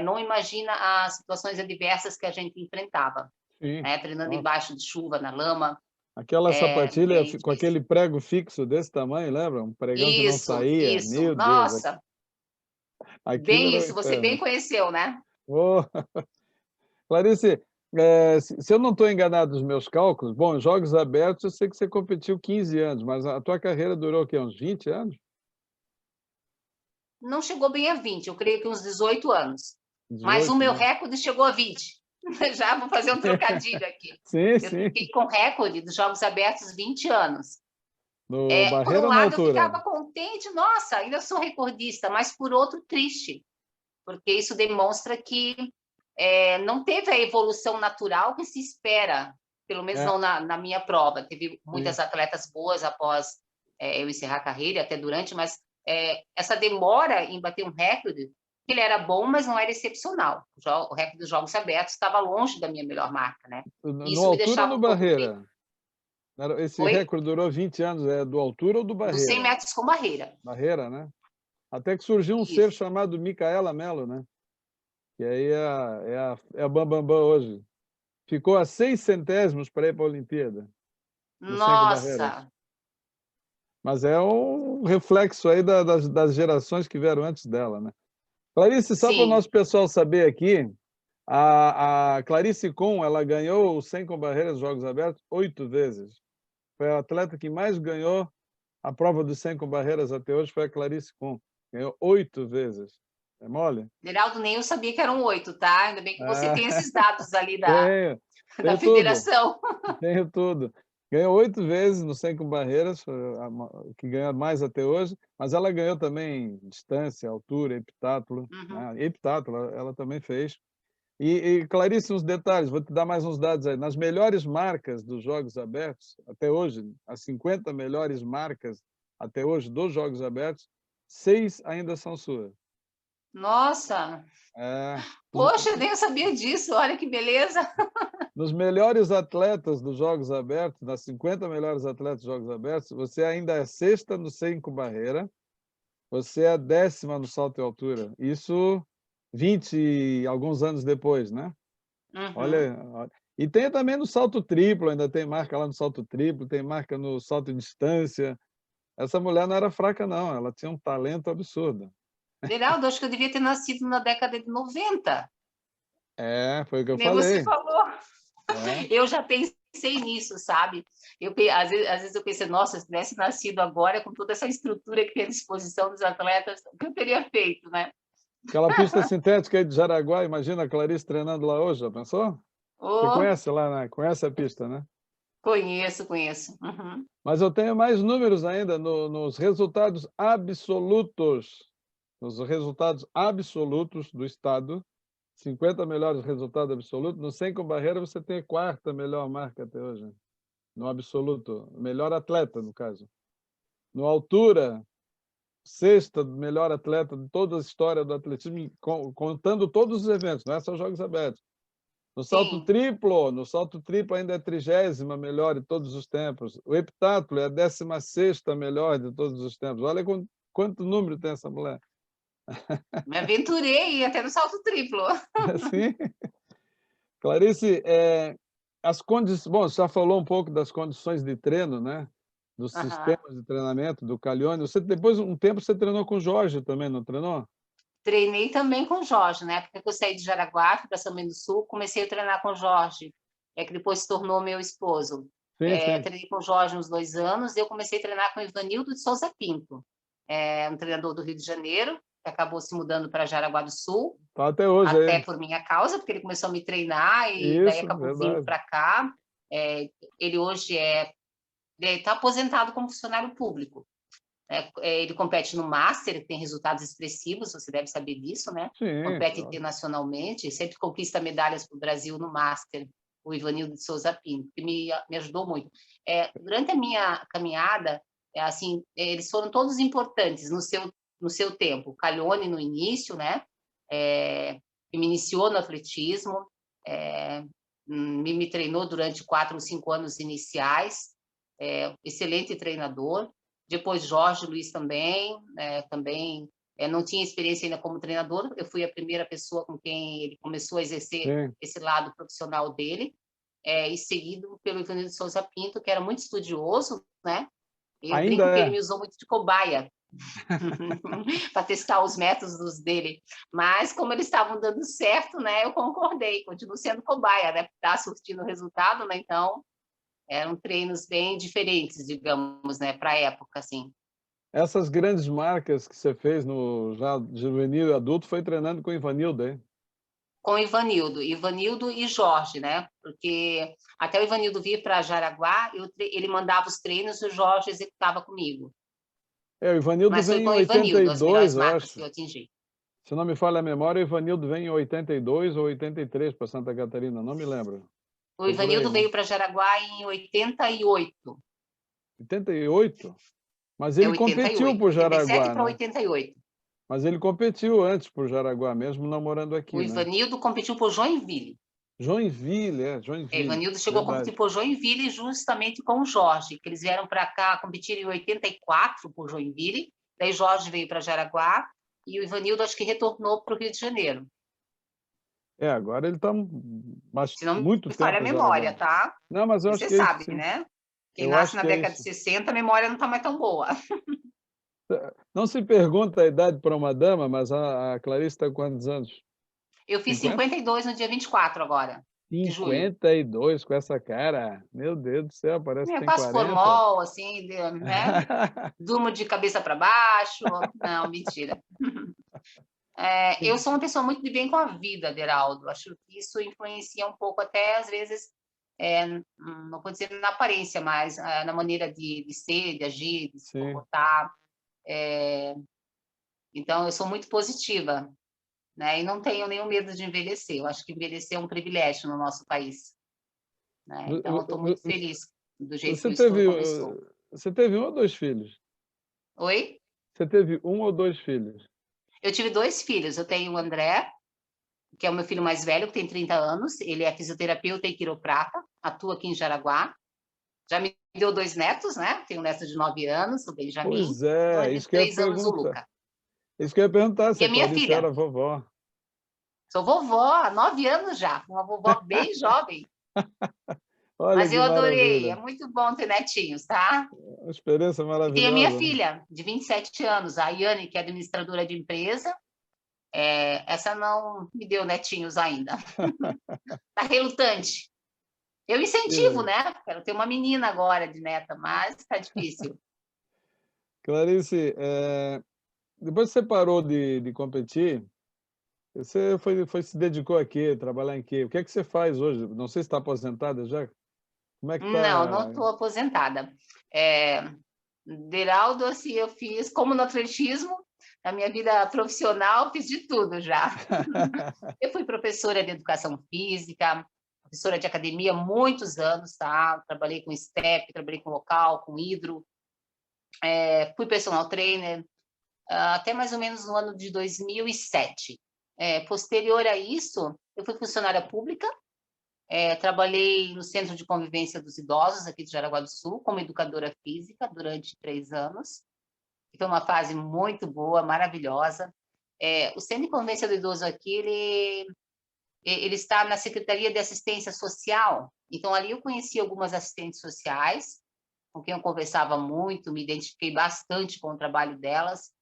não imagina as situações adversas que a gente enfrentava, Sim, né? Treinando nossa. embaixo de chuva, na lama. Aquela É sapatilha bem com difícil. aquele prego fixo desse tamanho, lembra? Um pregão que não Isso, saía. isso. Meu Deus, Nossa, aquilo bem era um isso. Você bem inferno. conheceu, né? Oh, Clarice, se eu não estou enganado nos meus cálculos, bom, em Jogos Abertos eu sei que você competiu 15 anos, mas a tua carreira durou o quê? Uns 20 anos? Não chegou bem a 20, eu creio que uns 18 anos. Mas o 18, meu né? recorde chegou a 20. Já vou fazer um trocadilho aqui. Sim, Eu sim. fiquei com recorde dos Jogos Abertos 20 anos. No Por um barreira ou na lado, eu altura? ficava contente, nossa, ainda sou recordista, mas por outro, triste, porque isso demonstra que não teve a evolução natural que se espera, pelo menos É, não na minha prova. Teve sim. muitas atletas boas após eu encerrar a carreira, até durante, mas essa demora em bater um recorde, ele era bom, mas não era excepcional. O recorde dos Jogos Abertos estava longe da minha melhor marca, né? No Isso me altura ou deixava no um pouco triste. barreira? Esse Foi recorde durou 20 anos, é do altura ou do dos 100 barreira? metros com barreira. Barreira, né? Até que surgiu um ser Isso. chamado Micaela Mello, né? Que aí é a Bambambam hoje. Ficou a 6 centésimos para ir para a Olimpíada, nos 5 barreiras. Nossa, Mas é um reflexo aí das gerações que vieram antes dela, né? Clarice, só para o sim. nosso pessoal saber aqui, a Clarice Kohn, ela ganhou o 100 com barreiras dos Jogos Abertos 8 vezes. Foi a atleta que mais ganhou a prova dos 100 com barreiras até hoje, foi a Clarice Kohn. Ganhou 8 vezes. É mole? Geraldo, nem eu sabia que eram 8, tá? Ainda bem que você É, tem esses dados ali tenho, da tenho tudo. federação. Tenho tudo. Ganhou 8 vezes no 100 com barreiras, foi que ganhou mais até hoje, mas ela ganhou também distância, altura, heptátulo, Uhum. né? Heptátulo ela também fez. E Clarice, uns detalhes, vou te dar mais uns dados aí. Nas melhores marcas dos Jogos Abertos, até hoje, as 50 melhores marcas até hoje dos Jogos Abertos, 6 ainda são suas. Nossa, É, poxa, nem eu sabia disso. Olha que beleza. nos melhores atletas dos Jogos Abertos, nas 50 melhores atletas dos Jogos Abertos, você ainda é sexta no 100 com barreira, você é a 10ª no salto em altura. Isso 20 e alguns anos depois, né? Uhum. Olha. E tem também no salto triplo, ainda tem marca lá no salto triplo, tem marca no salto em distância. Essa mulher não era fraca, não, ela tinha um talento absurdo. Geraldo, acho que eu devia ter nascido na década de 90, É, foi o que que eu nem você falei. falou. É. Eu já pensei nisso, sabe? Às vezes eu pensei, nossa, se tivesse nascido agora, com toda essa estrutura que tem à disposição dos atletas, o que eu teria feito, né? Aquela pista sintética aí de Jaraguá, imagina a Clarice treinando lá hoje, já pensou? Você Oh, conhece lá, né? Conhece a pista, né? conheço, conheço. Uhum. Mas eu tenho mais números ainda nos resultados absolutos. Nos resultados absolutos do estado, 50 melhores resultados absolutos. No 100 com barreira, você tem a 4ª melhor marca até hoje. No absoluto. Melhor atleta, no caso. No altura, 6ª melhor atleta de toda a história do atletismo, contando todos os eventos, não é só Jogos Abertos. No salto triplo ainda é 30ª melhor de todos os tempos. O heptatlo é a 16ª melhor de todos os tempos. Olha quanto número tem essa mulher. Me aventurei até no salto triplo. Sim. Clarice, bom, você já falou um pouco das condições de treino, né? Dos sistemas de treinamento, do Calione. Depois, um tempo, você treinou com o Jorge também, não treinou? Treinei também com o Jorge, né? Porque eu saí de Jaraguá, fui para São Bento do Sul, comecei a treinar com o Jorge, que depois se tornou meu esposo. Sim. Treinei com o Jorge uns 2 anos, e eu comecei a treinar com o Ivanildo de Souza Pinto, um treinador do Rio de Janeiro, que acabou se mudando para Jaraguá do Sul, Tá até hoje até aí. por minha causa, porque ele começou a me treinar e daí Isso, acabou vindo verdade. para cá. Ele hoje está aposentado como funcionário público. Ele compete no Master, tem resultados expressivos, você deve saber disso, né? Sim, Compete claro. internacionalmente, sempre conquista medalhas para o Brasil no Master, o Ivanildo de Souza Pinto, que me ajudou muito. Durante a minha caminhada, assim, eles foram todos importantes no seu tempo. O Calione no início, né? Que me iniciou no atletismo, me treinou durante 4 ou 5 anos iniciais, excelente treinador. Depois Jorge Luiz também, não tinha experiência ainda como treinador, eu fui a primeira pessoa com quem ele começou a exercer esse lado profissional dele, e seguido pelo Ivanildo de Souza Pinto, que era muito estudioso, né? Eu Ainda brinco que ele me usou muito de cobaia para testar os métodos dele, mas como eles estavam dando certo, né? Eu concordei, continuo sendo cobaia, né? Está surtindo resultado, né? Então eram treinos bem diferentes, digamos, né, para a época, assim. Essas grandes marcas que você fez no já juvenil e adulto foi treinando com o Ivanildo, hein? Com Ivanildo e Jorge, né? Porque até o Ivanildo vir para Jaraguá, ele mandava os treinos e o Jorge executava comigo. O Ivanildo Mas foi vem em com o Ivanildo as melhores 82, eu marcas que acho. eu atingi. Se não me falha a memória, o Ivanildo vem em 82 ou 83 para Santa Catarina, não me lembro. O Foi por aí, Ivanildo né? veio para Jaraguá em 88. 88? Mas ele competiu 88. por 87 Jaraguá, para né? 88. Mas ele competiu antes por Jaraguá, mesmo não morando O aqui, né? Ivanildo competiu por Joinville. Joinville, Ivanildo chegou a competir verdade. por Joinville justamente com o Jorge, que eles vieram para cá competir em 84 por Joinville, daí Jorge veio para Jaraguá e o Ivanildo acho que retornou para o Rio de Janeiro. Agora ele está Se não muito me falha a tempo em Jaraguá. memória, tá? Não, mas eu E acho você que é isso, sabe, sim. né? Quem Eu nasce acho na que é década de isso. 60, a memória não está mais tão boa. Não se pergunta a idade para uma dama, mas a Clarice está com quantos anos? Eu fiz 50? 52 no dia 24 agora, de julho. 52 com essa cara. Meu Deus do céu, parece que Eu tem passo 40. formol, assim, né? Durmo de cabeça para baixo. Não, mentira. Eu sou uma pessoa muito de bem com a vida, Aderaldo. Acho que isso influencia um pouco, até às vezes, não vou dizer na aparência, mas na maneira de ser, de agir, de se Sim. comportar. Então, eu sou muito positiva, né? E não tenho nenhum medo de envelhecer. Eu acho que envelhecer é um privilégio no nosso país, né? Então, eu estou muito feliz do jeito que Você eu estou e teve, como eu estou. você teve um ou dois filhos? Oi? Você teve um ou dois filhos? Eu tive 2 filhos. Eu tenho o André, que é o meu filho mais velho, que tem 30 anos. Ele é fisioterapeuta e quiroprata, atua aqui em Jaraguá. Já me deu 2 netos, né? Tenho um neto de 9 anos, o Benjamin, Pois e um é, de isso que eu ia 3 anos, o perguntar. Luca. Isso que eu ia perguntar, E se a a minha Clarice filha. era vovó. Sou vovó, há 9 anos já. Uma vovó bem jovem. Olha Mas que eu adorei. É maravilha. muito bom ter netinhos, tá? Uma experiência E tem a minha maravilhosa, né? filha, de 27 anos, a Yane, que é administradora de empresa. Essa não me deu netinhos ainda. Está relutante. Eu incentivo, né? Quero ter uma menina agora de neta, mas está difícil. Clarice, depois que você parou de competir, você se dedicou a quê? Trabalhar em quê? O que é que você faz hoje? Não sei se está aposentada já. Como é que Não está? estou aposentada. Deraldo, assim, eu fiz, como no atletismo, na minha vida profissional, fiz de tudo já. Eu fui professora de educação física, professora de academia muitos anos, tá? Trabalhei com step, trabalhei com local, com hidro, fui personal trainer, até mais ou menos no ano de 2007. Posterior a isso, eu fui funcionária pública, Trabalhei no Centro de Convivência dos Idosos, aqui de Jaraguá do Sul, como educadora física durante 3 anos. Foi uma fase muito boa, maravilhosa. O Centro de Convivência do Idoso aqui, ele está na Secretaria de Assistência Social. Então, ali eu conheci algumas assistentes sociais, com quem eu conversava muito, me identifiquei bastante com o trabalho delas.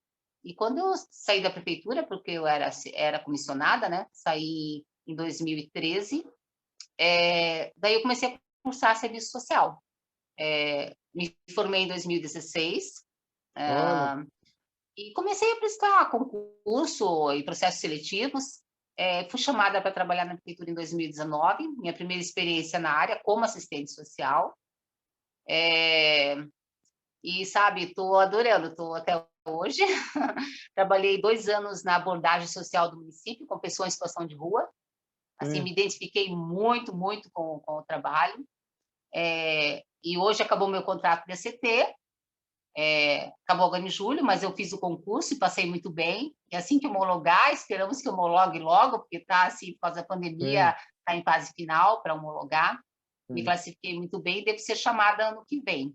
E quando eu saí da prefeitura, porque eu era comissionada, né? Saí em 2013, daí eu comecei a cursar serviço social. Me formei em 2016, Olha, e comecei a prestar concurso e processos seletivos. Fui chamada para trabalhar na prefeitura em 2019, minha primeira experiência na área como assistente social. E, sabe, estou adorando, estou até hoje. Trabalhei 2 anos na abordagem social do município, com pessoas em situação de rua. Assim, sim. me identifiquei muito, muito com o trabalho. E hoje acabou meu contrato da CT, acabou agora em julho, mas eu fiz o concurso e passei muito bem. E assim que homologar, esperamos que homologue logo, porque está assim, por causa da pandemia, Sim, está em fase final para homologar. Me sim. classifiquei muito bem, devo ser chamada ano que vem.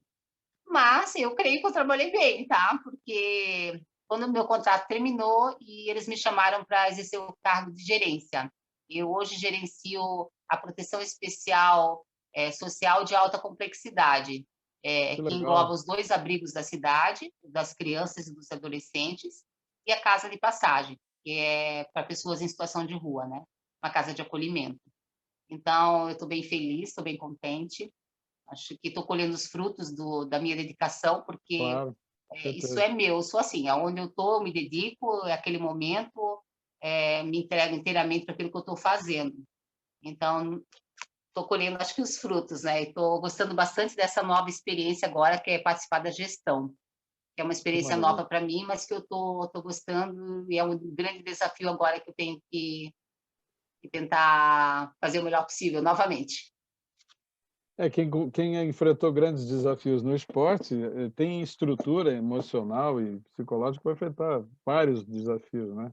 Mas eu creio que eu trabalhei bem, tá? Porque quando o meu contrato terminou e eles me chamaram para exercer o cargo de gerência. Eu hoje gerencio a proteção especial social de alta complexidade, Que que engloba legal. os 2 abrigos da cidade, das crianças e dos adolescentes, e a casa de passagem, que é para pessoas em situação de rua, né? Uma casa de acolhimento. Então, eu estou bem feliz, estou bem contente. Acho que estou colhendo os frutos da minha dedicação, porque Claro, com isso certeza. é meu, eu sou assim, aonde eu estou, me dedico, é aquele momento, me entrego inteiramente para aquilo que eu estou fazendo. Então, estou colhendo, acho que os frutos, né? Estou gostando bastante dessa nova experiência agora, que é participar da gestão, que é uma Que experiência maravilha. nova para mim, mas que eu tô gostando, e é um grande desafio agora que eu tenho que tentar fazer o melhor possível novamente. Quem enfrentou grandes desafios no esporte tem estrutura emocional e psicológica para enfrentar vários desafios, né?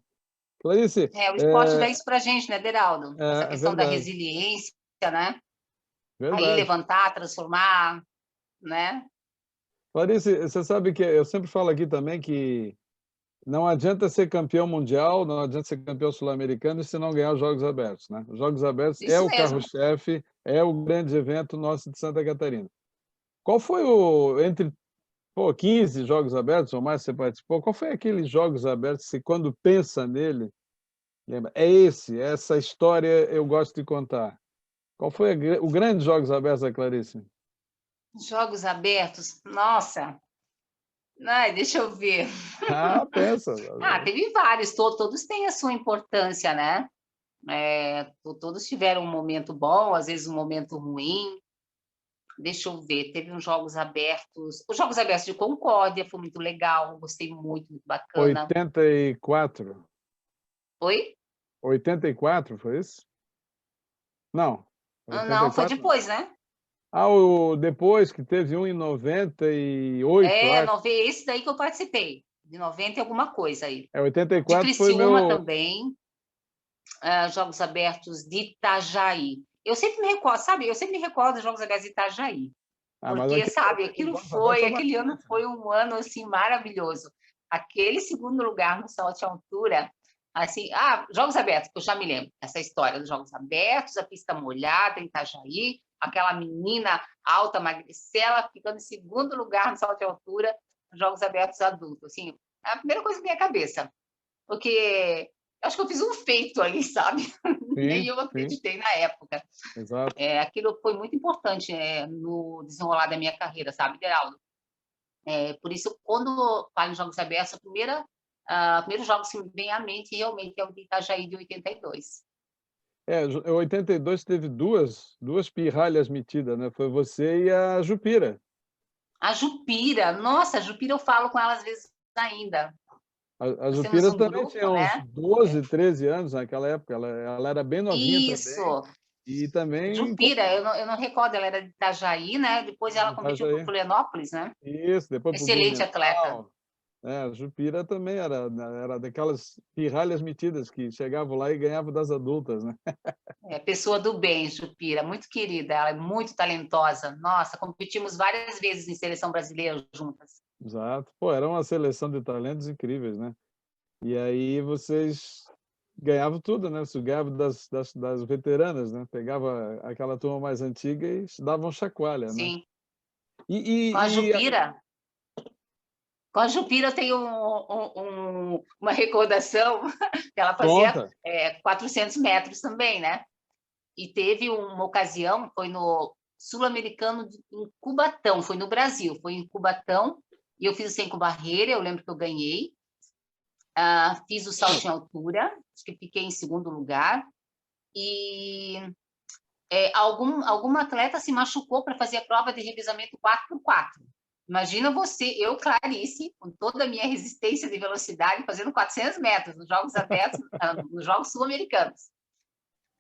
Clarice, O esporte dá isso para a gente, né, Deraldo? Essa é questão da verdade, resiliência, né? Aí verdade. levantar, transformar, né? Clarice, você sabe que eu sempre falo aqui também que não adianta ser campeão mundial, não adianta ser campeão sul-americano se não ganhar os Jogos Abertos, né? Os Jogos Abertos é Isso o mesmo. carro-chefe, é o grande evento nosso de Santa Catarina. Qual foi entre 15 Jogos Abertos ou mais que você participou, qual foi aqueles Jogos Abertos que quando pensa nele, lembra, essa história eu gosto de contar. Qual foi o grande Jogos Abertos da Clarice? Jogos abertos, nossa. Ai, deixa eu ver. Ah, pensa. Teve vários, todos têm a sua importância, né? Todos tiveram um momento bom, às vezes um momento ruim. Deixa eu ver, teve uns Jogos Abertos. Os Jogos Abertos de Concórdia foi muito legal, gostei muito, muito bacana. 84. Oi? 84, foi isso? Não, Não, foi 84 não. depois, né? Depois que teve um em 98, acho. Esse daí que eu participei, de 90 e alguma coisa aí. De 84 foi Criciúma meu. também, Jogos Abertos de Itajaí. Eu sempre me recordo, sabe? Eu sempre me recordo dos Jogos Abertos de Itajaí, Mas porque, sabe, aquele Jogos Abertos foi aquele ano marcante, né? foi um ano, assim, maravilhoso. Aquele segundo lugar no salto de altura, assim, Jogos Abertos, que eu já me lembro, essa história dos Jogos Abertos, a pista molhada em Itajaí, aquela menina alta, magricela, ficando em segundo lugar no salto de altura, nos Jogos Abertos adultos, assim, é a primeira coisa que vem à cabeça, porque eu acho que eu fiz um feito aí, sabe? Nem Sim, eu sim, acreditei na época. exato. Aquilo foi muito importante no desenrolar da minha carreira, sabe, Geraldo? Por isso, quando falo em Jogos Abertos, primeiros jogos que me vem à mente realmente é o de Itajaí de 82. Em 82 teve duas pirralhas metidas, né? Foi você e a Jupira. A Jupira, nossa, a Jupira eu falo com ela às vezes ainda. A Nós temos Jupira um também grupo, tinha uns né? 12, 13 anos naquela época. Ela era bem novinha também. Isso, E também Jupira, eu não recordo, ela era de Itajaí, né? Depois ela competiu por Itajaí. Florianópolis, né? Isso, depois para o Excelente atleta. Blumenau. A Jupira também era daquelas pirralhas metidas que chegavam lá e ganhavam das adultas, né? É pessoa do bem, Jupira, muito querida, ela é muito talentosa. Nossa, competimos várias vezes em seleção brasileira juntas. Exato. Pô, era uma seleção de talentos incríveis, né? E aí vocês ganhavam tudo, né? Você ganhava das veteranas, né? Pegava aquela turma mais antiga e davam chacoalha, né? Sim. E, Com a e, e Jupira, com a Jupira eu tenho uma recordação que ela fazia conta. 400 metros também, né? E teve uma ocasião, foi no Sul-Americano em Cubatão, foi no Brasil, foi em Cubatão, e eu fiz o 100 com barreira, eu lembro que eu ganhei. Fiz o salto em altura, acho que fiquei em segundo lugar, e alguma atleta se machucou para fazer a prova de revezamento 4x4. Imagina você, eu, Clarice, com toda a minha resistência de velocidade, fazendo 400 metros nos Jogos Abertos, nos Jogos Sul-Americanos.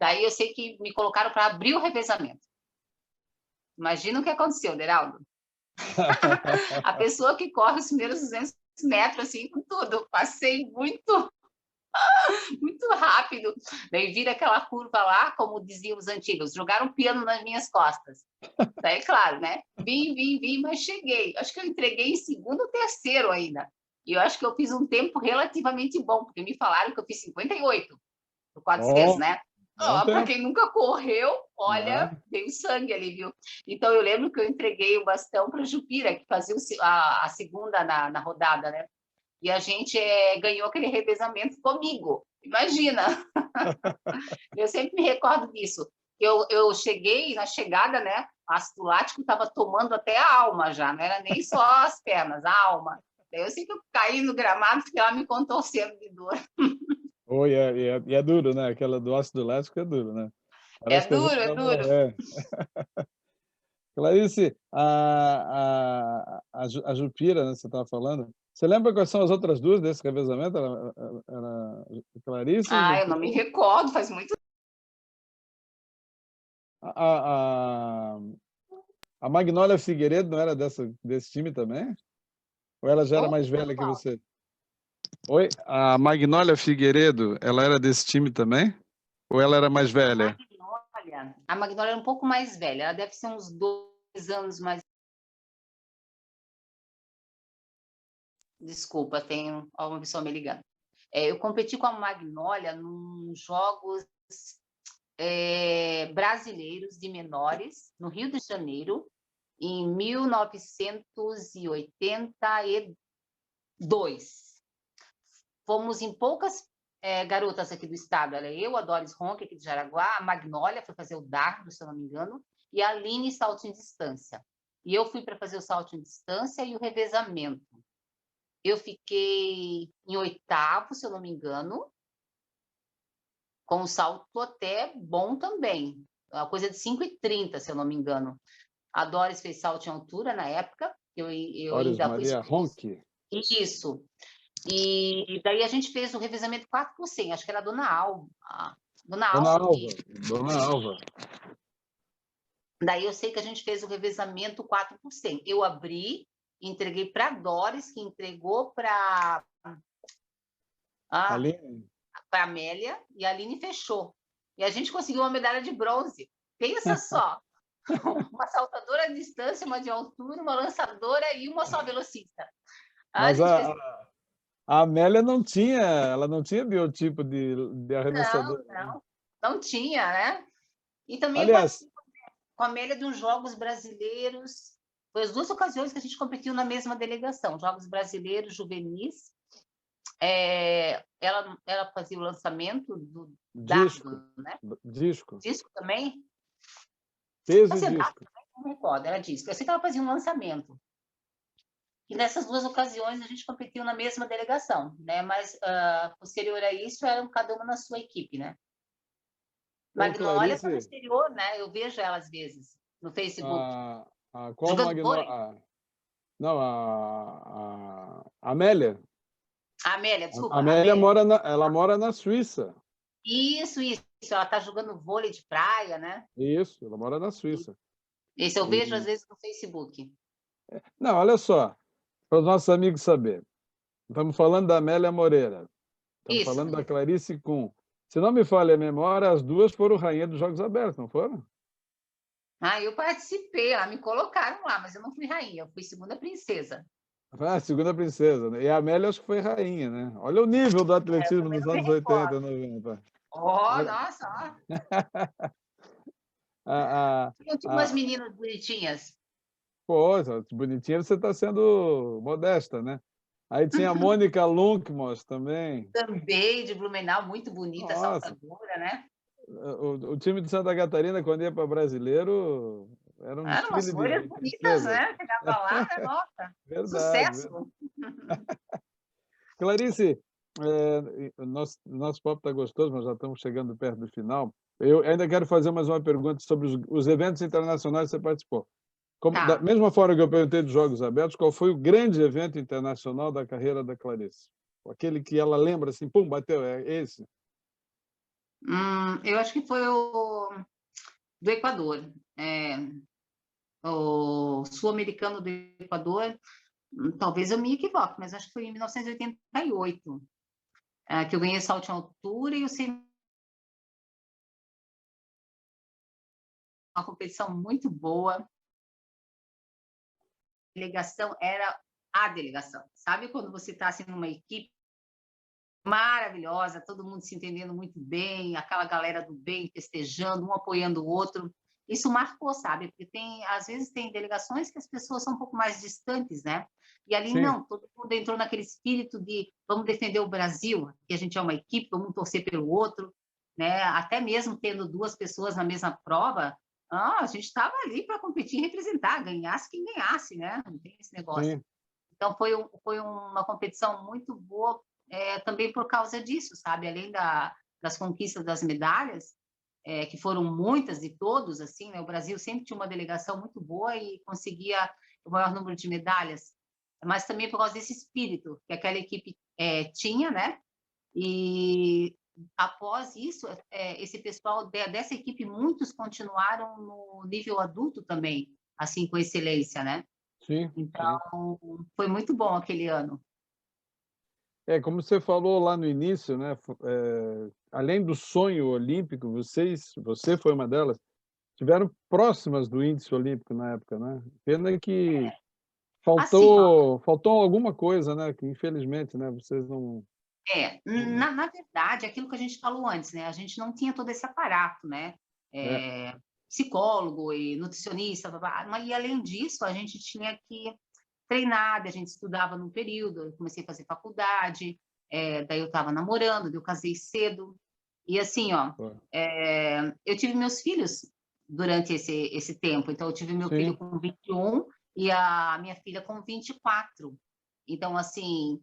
Daí eu sei que me colocaram para abrir o revezamento. Imagina o que aconteceu, Deraldo. A pessoa que corre os primeiros 200 metros, assim, com tudo. Passei muito rápido. Daí vira aquela curva lá, como diziam os antigos, jogaram piano nas minhas costas. Daí, claro, né? Vim, mas cheguei. Acho que eu entreguei em segundo ou terceiro ainda. E eu acho que eu fiz um tempo relativamente bom, porque me falaram que eu fiz 58 no 400, Ó, né? bom Para tempo, quem nunca correu, olha, né? veio sangue ali, viu? Então, eu lembro que eu entreguei o bastão para a Jupira, que fazia a segunda na rodada, né? E a gente ganhou aquele revezamento comigo. Imagina! Eu sempre me recordo disso. Eu cheguei na chegada, né? Ácido lático estava tomando até a alma já, não era nem só as pernas, a alma. Daí eu sei que eu caí no gramado, fiquei lá me contorcendo de dor. Oi, é duro, né? Aquela do ácido lático é duro, né? É Parece que a gente duro, é vai duro. morrer. Clarice, a Jupira, né, você estava falando, você lembra quais são as outras duas desse revezamento? Era Clarice, Ah, eu não Jupira. me recordo, faz muito. A, a, a Magnólia Figueiredo não era desse time também? Ou ela já era Oh, mais velha que você? Oi? A Magnólia Figueiredo, ela era desse time também? Ou ela era mais velha? A Magnólia é um pouco mais velha, ela deve ser uns 2 anos mais. Desculpa, tem uma pessoa me ligando. Eu competi com a Magnólia nos Jogos Brasileiros de Menores, no Rio de Janeiro, em 1982. Fomos em poucas garotas aqui do estado. Era eu, a Doris Ronque, aqui de Jaraguá, a Magnólia foi fazer o dardo, se eu não me engano, e a Aline salto em distância. E eu fui para fazer o salto em distância e o revezamento. Eu fiquei em oitavo, se eu não me engano, com um salto até bom também, uma coisa de 5,30, se eu não me engano. A Doris fez salto em altura na época, eu Doris ainda fui. Maria Ronque. Isso. E daí a gente fez o revezamento 4%, acho que era a Dona Alva. Dona Dona Alva Alva. que. Dona Alva. Daí eu sei que a gente fez o revezamento 4%. Eu abri, entreguei para a Doris, que entregou para Aline. a Amélia, e a Aline fechou. E a gente conseguiu uma medalha de bronze. Pensa só, uma saltadora à distância, uma de altura, uma lançadora e uma só velocista. A Mas gente fez. a Amélia ela não tinha biotipo de arremessadora, né? Não tinha, né? E também eu Aliás, participei com a Amélia dos Jogos Brasileiros. Foi as 2 ocasiões que a gente competiu na mesma delegação, Jogos Brasileiros Juvenis. Ela fazia o lançamento do disco. dardo, né? Disco. Disco também? Peso e Fazia dardo disco. também, não me recordo, era disco. Eu sei que ela fazia um lançamento. E nessas 2 ocasiões a gente competiu na mesma delegação, né? Mas posterior a isso, eram cada uma na sua equipe, né? Ô, Magnólia está no Clarice, exterior, né? Eu vejo ela às vezes no Facebook. qual Jogando vôlei. não, a Amélia. A Amélia, A desculpa, a Amélia Amélia. ela mora na Suíça. Isso. Ela está jogando vôlei de praia, né? Isso, ela mora na Suíça. Esse eu vejo às E, vezes no Facebook. não, olha só, para os nossos amigos saberem. Estamos falando da Amélia Moreira. Estamos Isso falando da mesmo. Clarice Kuhn. Se não me falha a memória, as duas foram rainha dos Jogos Abertos, não foram? Ah, eu participei, me colocaram lá, mas eu não fui rainha, eu fui segunda princesa. Ah, segunda princesa, né? E a Amélia acho que foi rainha, né? Olha o nível do Eu atletismo também nos não me anos 80 e recordo. 90. Oh, Olha, nossa, ó. a, Tinha umas a, meninas bonitinhas. pô, bonitinha, você está sendo modesta, né? Aí tinha a Mônica Lunkmos também. Também de Blumenau, muito bonita, Nossa, saltadora, né? o time de Santa Catarina, quando ia para brasileiro, era um Eram umas desfile loiras de bonitas, princesas. né? Chegava lá, né? Nossa, Verdade, verdade. sucesso. Clarice, nosso papo está gostoso, mas já estamos chegando perto do final. Eu ainda quero fazer mais uma pergunta sobre os eventos internacionais que você participou. Da Tá. mesma forma que eu perguntei dos Jogos Abertos, qual foi o grande evento internacional da carreira da Clarice? Aquele que ela lembra assim, pum, bateu, é esse? Eu acho que foi o do Equador. O sul-americano do Equador, talvez eu me equivoque, mas acho que foi em 1988, que eu ganhei salto em altura e eu sei uma competição muito boa. A delegação era a delegação. Sabe quando você está assim, numa equipe maravilhosa, todo mundo se entendendo muito bem, aquela galera do bem festejando, um apoiando o outro. Isso marcou, sabe? Porque às vezes tem delegações que as pessoas são um pouco mais distantes, né? E ali Sim, não, todo mundo entrou naquele espírito de vamos defender o Brasil, que a gente é uma equipe, vamos torcer pelo outro, né? Até mesmo tendo duas pessoas na mesma prova, a gente estava ali para competir e representar, ganhasse quem ganhasse, né? Não tem esse negócio. sim, Então, foi uma competição muito boa, também por causa disso, sabe? Além das conquistas das medalhas, que foram muitas de todos, assim, né? O Brasil sempre tinha uma delegação muito boa e conseguia o maior número de medalhas, mas também por causa desse espírito que aquela equipe tinha, né? E após isso, esse pessoal dessa equipe, muitos continuaram no nível adulto também, assim, com excelência, né? sim, sim. Então, foi muito bom aquele ano. Como você falou lá no início, né? Além do sonho olímpico, você foi uma delas, tiveram próximas do índice olímpico na época, né? Pena que Assim, ó, faltou alguma coisa, né? Que infelizmente, né? Vocês não. na verdade, aquilo que a gente falou antes, né? A gente não tinha todo esse aparato, né? É, É, psicólogo e nutricionista, e além disso, a gente tinha que treinar, a gente estudava num período, eu comecei a fazer faculdade, daí eu estava namorando, daí eu casei cedo, e assim, ó, pô, eu tive meus filhos durante esse tempo, então eu tive meu filho sim, com 21 e a minha filha com 24. Então, assim,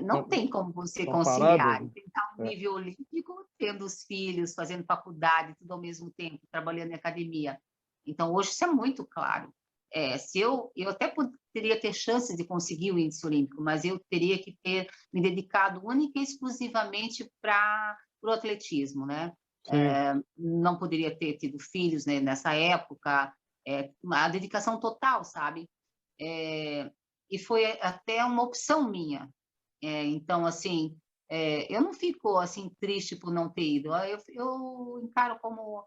não estão, tem como você estão paradas, conciliar né? e tentar um É, nível olímpico, tendo os filhos, fazendo faculdade, tudo ao mesmo tempo, trabalhando em academia. Então, hoje isso é muito claro. Se eu até poderia ter chances de conseguir o índice olímpico, mas eu teria que ter me dedicado única e exclusivamente para o atletismo, né? sim, Não poderia ter tido filhos, né, nessa época, a dedicação total, sabe? E foi até uma opção minha. Então, assim, eu não fico assim triste por não ter ido. Eu encaro como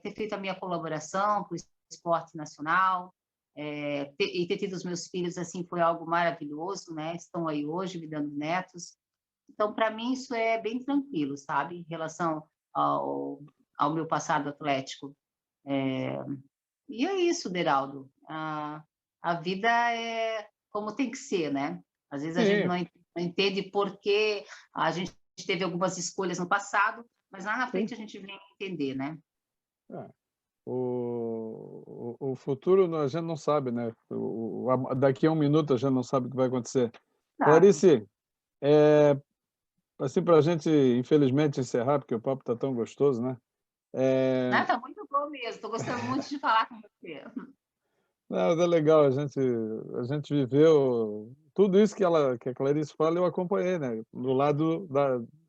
ter feito a minha colaboração para o esporte nacional, e ter tido os meus filhos assim foi algo maravilhoso, né? Estão aí hoje me dando netos. Então, para mim, isso é bem tranquilo, sabe? Em relação ao, ao meu passado atlético. É, e é isso, Deraldo. A vida é como tem que ser, né? Às vezes a gente sim, não entende por que a gente teve algumas escolhas no passado, mas lá na sim. frente a gente vem entender, né? É. O futuro a gente não sabe, né? Daqui a um minuto a gente não sabe o que vai acontecer. Exato. Clarice, é, assim para a gente, infelizmente, encerrar, porque o papo está tão gostoso, né? É, Tá muito bom mesmo. Estou gostando muito de falar com você. não, é legal, a gente viveu tudo isso que a Clarice fala, eu acompanhei, né? Do lado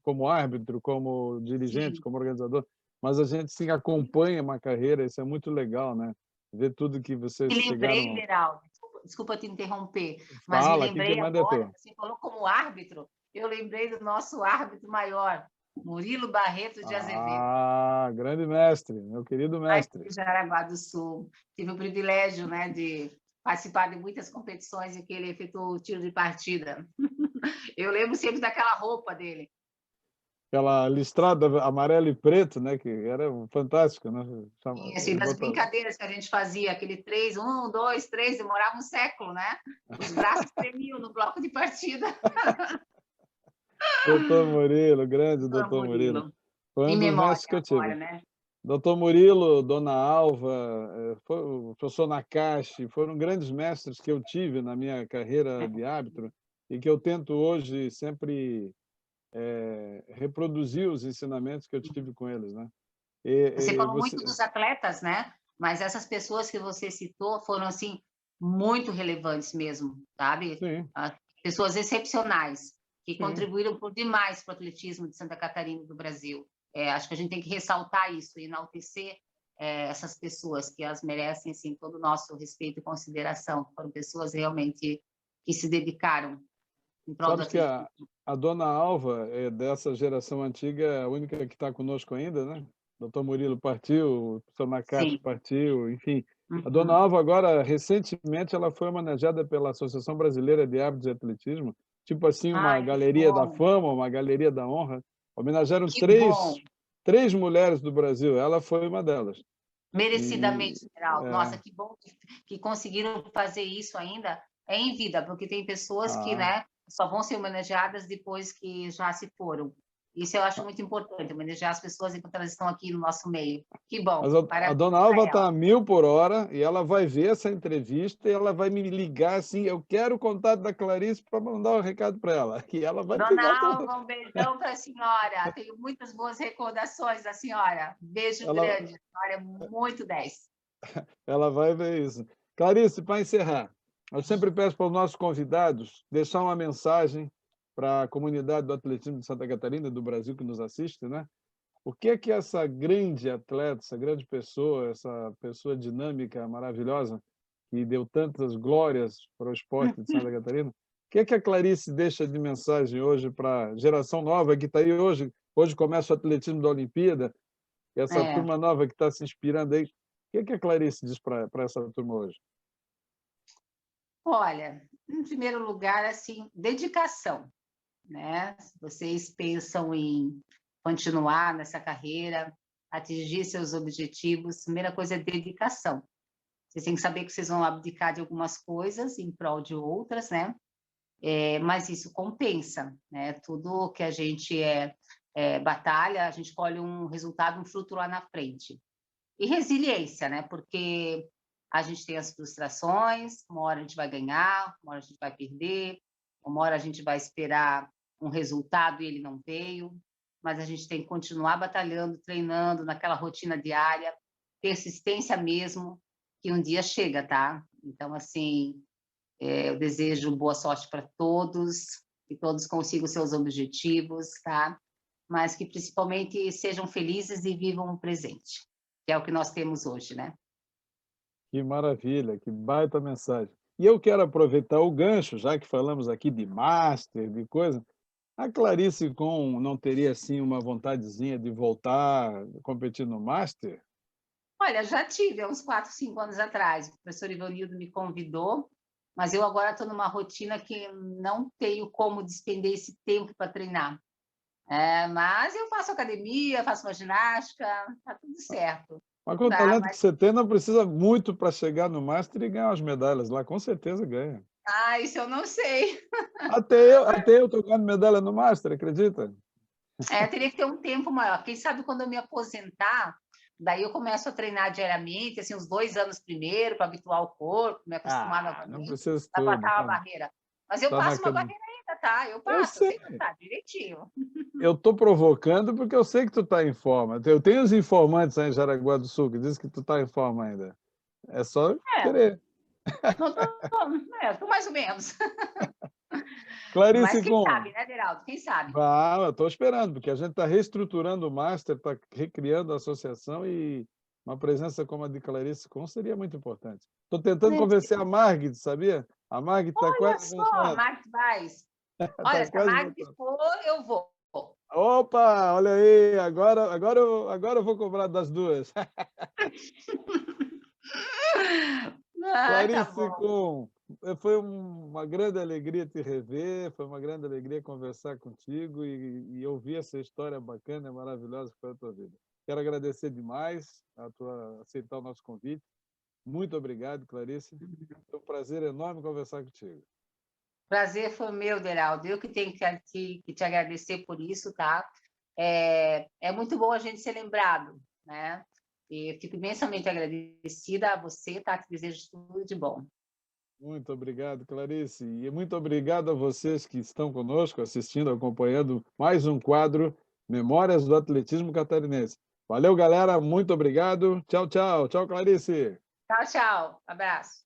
como árbitro, como dirigente, Sim. como organizador, mas a gente sim acompanha uma carreira, isso é muito legal, né? Ver tudo que vocês Me lembrei, chegaram. Deraldo. desculpa te interromper, mas me Fala, quem que lembrei manda é agora, tu. você falou como árbitro, eu lembrei do nosso árbitro maior, Murilo Barreto de Azevedo, Ah, grande mestre, meu querido aqui mestre. de Jaraguá do Sul. Tive o privilégio, né, de participar de muitas competições em que ele efetuou o tiro de partida. Eu lembro sempre daquela roupa dele. Aquela listrada amarelo e preto, né, que era fantástico, né? E assim, das brincadeiras que a gente fazia, aquele 3, 1, 2, 3, demorava um século, né? Os braços tremiam no bloco de partida. Doutor Murilo, grande Doutor doutor Murilo. Murilo. Foi Em um dos memória mestres que eu agora, tive. né? Doutor Murilo, Dona Alva, o professor Nakashi, foram grandes mestres que eu tive na minha carreira de árbitro e que eu tento hoje sempre reproduzir os ensinamentos que eu tive com eles, né? Você E falou você, muito dos atletas, né? Mas essas pessoas que você citou foram assim muito relevantes mesmo, sabe? sim, Pessoas excepcionais que sim. contribuíram por demais para o atletismo de Santa Catarina e do Brasil. Acho que a gente tem que ressaltar isso e enaltecer essas pessoas que as merecem assim todo o nosso respeito e consideração. Foram pessoas realmente que se dedicaram em prol do Sabes que atletismo. a Dona Alva é dessa geração antiga, é a única que está conosco ainda, né? Doutor Murilo partiu, o professor Nakashi Sim. partiu, enfim. A Dona Uhum. Alva agora, recentemente, ela foi homenageada pela Associação Brasileira de Árbitros de Atletismo, tipo assim, uma Ai, que galeria da bom, fama, uma galeria da honra. Homenagearam que bom. três mulheres do Brasil, ela foi uma delas. E, Merecidamente, Geraldo. Nossa, é, que bom que conseguiram fazer isso ainda em vida, porque tem pessoas que, ah, né, só vão ser homenageadas depois que já se foram. Isso eu acho muito importante, homenagear as pessoas enquanto elas estão aqui no nosso meio. Que mas bom, a parabéns Dona para Alva ela. está a 1000 por hora e ela vai ver essa entrevista e ela vai me ligar assim, eu quero o contato da Clarice para mandar um recado para ela. E ela vai pegar Dona também. Alva, um beijão para a senhora. Tenho muitas boas recordações da senhora. Beijo Ela, grande. A senhora é muito 10. ela vai ver isso. Clarice, para encerrar, eu sempre peço para os nossos convidados deixar uma mensagem para a comunidade do atletismo de Santa Catarina, do Brasil, que nos assiste, né? O que é que essa grande atleta, essa grande pessoa, essa pessoa dinâmica, maravilhosa, que deu tantas glórias para o esporte de Santa Catarina, o que é que a Clarice deixa de mensagem hoje para a geração nova que está aí hoje? Hoje começa o atletismo da Olimpíada, e essa É. turma nova que está se inspirando aí. O que é que a Clarice diz para essa turma hoje? Olha, em primeiro lugar, assim, dedicação, né? Se vocês pensam em continuar nessa carreira, atingir seus objetivos, a primeira coisa é dedicação. Vocês têm que saber que vocês vão abdicar de algumas coisas em prol de outras, né? Mas isso compensa, né? Tudo que a gente batalha, a gente colhe um resultado, um fruto lá na frente. E resiliência, né? Porque a gente tem as frustrações, uma hora a gente vai ganhar, uma hora a gente vai perder, uma hora a gente vai esperar um resultado e ele não veio, mas a gente tem que continuar batalhando, treinando naquela rotina diária, persistência mesmo, que um dia chega, tá? Então, assim, eu desejo boa sorte para todos, que todos consigam seus objetivos, tá? Mas que principalmente sejam felizes e vivam o presente, que é o que nós temos hoje, né? Que maravilha, que baita mensagem. E eu quero aproveitar o gancho, já que falamos aqui de Master, de coisa. A Clarice Com não teria assim uma vontadezinha de voltar a competir no Master? Olha, já tive há uns 4, 5 anos atrás. O professor Ivanildo me convidou, mas eu agora estou numa rotina que não tenho como despender esse tempo para treinar. Mas eu faço academia, faço uma ginástica, tá tudo certo. Mas com Não o dá, talento que mas você tem, não precisa muito para chegar no Master e ganhar as medalhas lá, com certeza ganha. isso eu não sei. Até eu tô ganhando medalha no Master, acredita? Teria que ter um tempo maior. Quem sabe quando eu me aposentar, daí eu começo a treinar diariamente, assim, uns 2 anos primeiro, para habituar o corpo, me acostumar Não novamente, precisa para tudo. passar a barreira. Mas eu Tá na passo uma academia. barreira ainda, tá? Eu Eu passo, eu sei, sei passar direitinho. eu estou provocando porque eu sei que tu está em forma. Eu tenho os informantes aí em Jaraguá do Sul que dizem que tu está em forma ainda. É só É, querer. não tô, tô mais ou menos. Mas Clarice quem Com, sabe, né, Deraldo? Quem sabe? eu estou esperando, porque a gente está reestruturando o Master, está recriando a associação e Uma presença como a de Clarice Kuhn seria muito importante. Estou tentando convencer a Margit, sabia? A Margit está Olha quase só, voltando. Margit Vaz. Está Olha, se a quase Margit voltando. for, eu vou. Opa, olha aí, agora eu vou cobrar das duas. Ah, tá Clarice bom. Kuhn, foi uma grande alegria te rever, foi uma grande alegria conversar contigo e ouvir essa história bacana e maravilhosa que foi a tua vida. Quero agradecer demais a tua aceitar o nosso convite. Muito obrigado, Clarice. Foi um prazer enorme conversar contigo. Prazer foi meu, Deraldo. Eu que tenho que te agradecer por isso, tá? É muito bom a gente ser lembrado, né? E eu fico imensamente agradecida a você, tá? Te desejo tudo de bom. Muito obrigado, Clarice. E muito obrigado a vocês que estão conosco, assistindo, acompanhando mais um quadro Memórias do Atletismo Catarinense. Valeu, galera. Muito obrigado. Tchau, tchau. Tchau, Clarice. Tchau, tchau. Abraço.